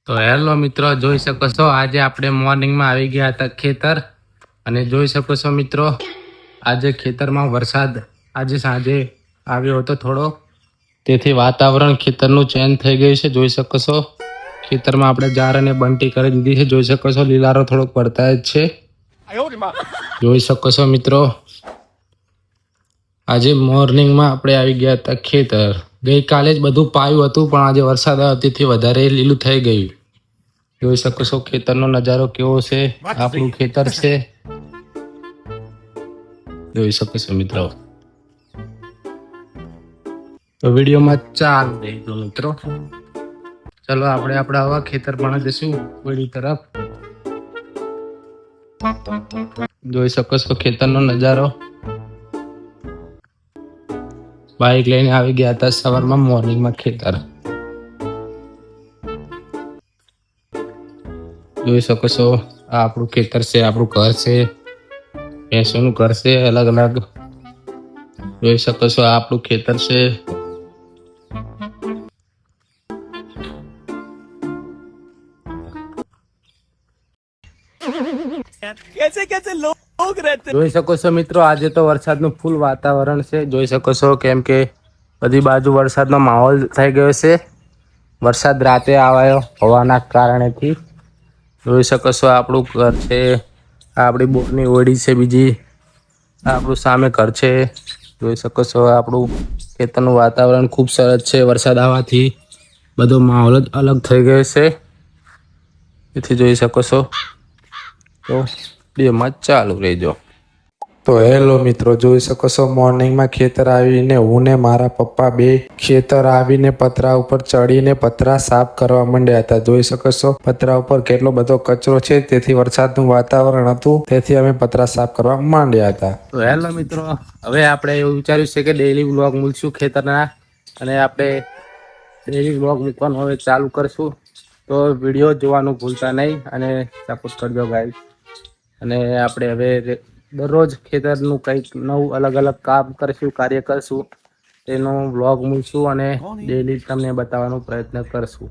તો હેલો મિત્રો, જોઈ શકો છો આજે આપણે મોર્નિંગમાં આવી ગયા હતા ખેતર અને જોઈ શકો છો મિત્રો આજે ખેતરમાં વરસાદ આજે સાંજે આવ્યો હતો થોડો, તેથી વાતાવરણ ખેતરનું ચેન્જ થઈ ગયું છે। જોઈ શકો છો ખેતરમાં આપણે જાર અને બંટી કરી દીધી છે। જોઈ શકો છો લીલારો થોડોક પડતા જ છે। જોઈ શકો છો મિત્રો આજે મોર્નિંગમાં આપણે આવી ગયા હતા ખેતર। ગઈકાલે જ બધું પાયું હતું પણ આજે વરસાદ આવ્યો તેથી વધારે લીલું થઈ ગયું। જોઈ શકો છો ખેતરનો નજારો કેવો છે, આપણું ખેતર છે। જોઈ શકો છો મિત્રો, તો વિડીયોમાં ચાલ દેજો મિત્રો। ચલો આપણે આપણા આવા ખેતર પણ જઈશું વળી તરફ। જોઈ શકો છો ખેતરનો નજારો। બાઇક લઈને આવી ગયા હતા સવારમાં મોર્નિંગમાં ખેતર। જોઈ શકો છો આ આપણું ખેતર છે, આપણું ઘર છે, ભેંસોનું ઘર છે અલગ અલગ। જોઈ શકો છો આ આપણું ખેતર છે। જોઈ શકો છો મિત્રો આજે તો વરસાદનું ફૂલ વાતાવરણ છે। જોઈ શકો છો કેમ કે બધી બાજુ વરસાદનો માહોલ થઈ ગયો છે। વરસાદ રાતે આવ્યો હવાના કારણેથી। જોઈ શકો છો આપણું ઘર છે, આપણી બોરની ઓડી છે બીજી, આપણું સામે ઘર છે। જોઈ શકો છો આપણું ખેતરનું વાતાવરણ ખૂબ સરસ છે। વરસાદ આવવાથી બધો માહોલ જ અલગ થઈ ગયો છે, તેથી જોઈ શકો છો। તો વિડીયોમાં ચાલુ રહેજો। તો હેલો મિત્રો, જોઈ શકો છો મોર્નિંગમાં ખેતર આવીને હું ને મારા પપ્પા બે ખેતર આવીને પતરા ઉપર ચડીને પતરા સાફ કરવા માંડ્યા હતા। જોઈ શકો છો પતરા ઉપર કેટલો બધો કચરો છે, તેથી વરસાદનું વાતાવરણ હતું તેથી અમે પતરા સાફ કરવા માંડ્યા હતા। તો હેલો મિત્રો, હવે આપણે એવું વિચાર્યું છે કે ડેઈલી વ્લોગ મૂકશું ખેતરના, અને આપણે ડેઈલી વ્લોગ મૂકવાનું હવે ચાલુ કરશું। તો વિડીયો જોવાનું ભૂલતા નહીં અને સપોર્ટ કરજો ગાઈસ। અને આપણે હવે દરરોજ ખેતરનું કંઈક નવું અલગ અલગ કામ કરશું, કાર્ય કરશું, તેનો વ્લોગ મૂકશું અને ડેઈલી તમને બતાવવાનો પ્રયત્ન કરશું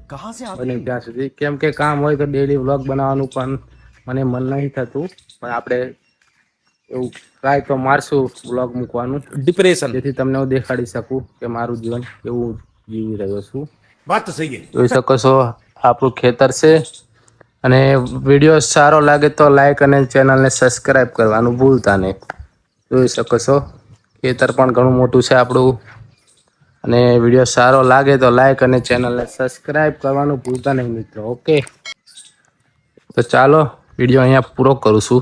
અને ત્યાં સુધી, કેમ કે કામ હોય તો ડેઈલી વ્લોગ બનાવવાનું પણ મને મન નહીં થતું, પણ આપણે એવું ટ્રાય તો મારશું વ્લોગ મૂકવાનું ડિપ્રેશન, જેથી તમને હું દેખાડી શકું કે મારું જીવન કેવું જીવી રહ્યો છું। વાત તો સહી है। જોઈ શકો છો આપણું ખેતર છે, અને વિડીયો સારો લાગે તો લાઈક અને ચેનલને સબસ્ક્રાઈબ કરવાનું ભૂલતા નહીં। જોઈ શકો છો ખેતર પણ ઘણું મોટું છે આપણું, અને વિડીયો સારો લાગે તો લાઈક અને ચેનલને સબસ્ક્રાઈબ કરવાનું ભૂલતા નહીં મિત્રો। ઓકે, તો ચાલો વિડીયો અહીંયા પૂરો કરું છું।